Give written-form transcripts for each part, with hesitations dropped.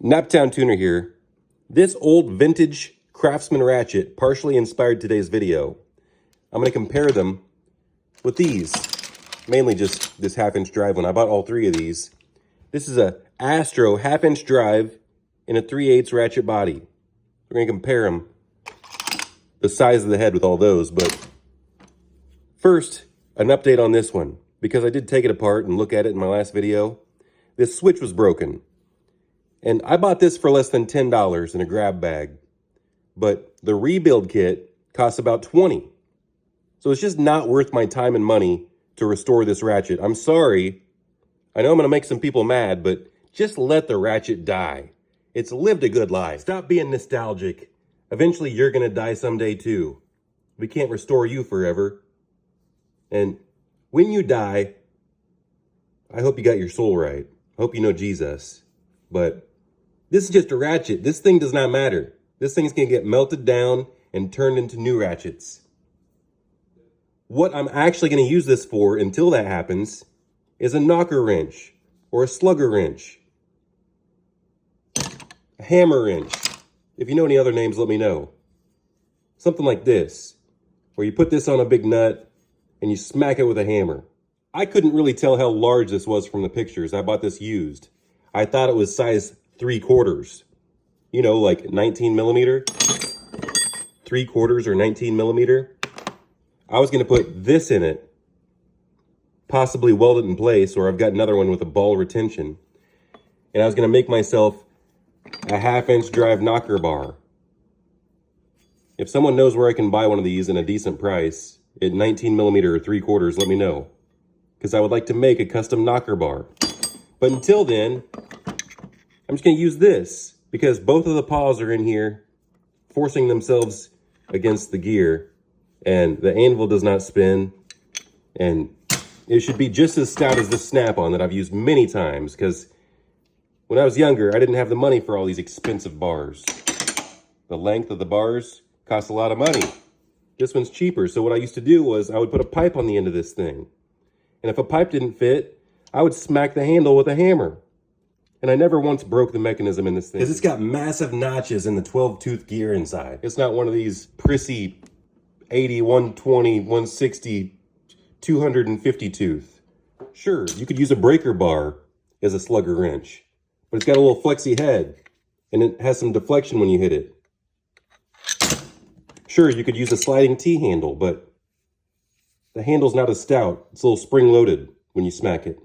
Naptown Tuner here. This old vintage Craftsman ratchet partially inspired today's video. I'm going to compare them with these. Mainly just this half-inch drive one. I bought all three of these. This is a Astro half-inch drive in a 3/8 ratchet body. We're going to compare them. The size of the head with all those, but first, an update on this one. Because I did take it apart and look at it in my last video. This switch was broken. And I bought this for less than $10 in a grab bag. But the rebuild kit costs about $20. So it's just not worth my time and money to restore this ratchet. I'm sorry. I know I'm going to make some people mad, but just let the ratchet die. It's lived a good life. Stop being nostalgic. Eventually you're going to die someday too. We can't restore you forever. And when you die, I hope you got your soul right. I hope you know Jesus. But this is just a ratchet. This thing does not matter. This thing's going to get melted down and turned into new ratchets. What I'm actually going to use this for until that happens is a knocker wrench or a slugger wrench. A hammer wrench. If you know any other names, let me know. Something like this, where you put this on a big nut and you smack it with a hammer. I couldn't really tell how large this was from the pictures. I bought this used. I thought it was size 3/4. You know, like 19 millimeter. 3/4 or 19 millimeter. I was going to put this in it, possibly weld it in place, or I've got another one with a ball retention. And I was going to make myself a half-inch drive knocker bar. If someone knows where I can buy one of these in a decent price, at 19 millimeter or 3/4, let me know. Because I would like to make a custom knocker bar. But until then, I'm just going to use this, because both of the paws are in here, forcing themselves against the gear. And the anvil does not spin. And it should be just as stout as this snap-on that I've used many times, because when I was younger, I didn't have the money for all these expensive bars. The length of the bars costs a lot of money. This one's cheaper, so what I used to do was I would put a pipe on the end of this thing. And if a pipe didn't fit, I would smack the handle with a hammer. And I never once broke the mechanism in this thing. Because it's got massive notches in the 12-tooth gear inside. It's not one of these prissy 80, 120, 160, 250 tooth. Sure, you could use a breaker bar as a slugger wrench. But it's got a little flexy head. And it has some deflection when you hit it. Sure, you could use a sliding T-handle, but the handle's not as stout. It's a little spring-loaded when you smack it.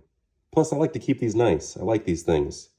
Plus, I like to keep these nice. I like these things.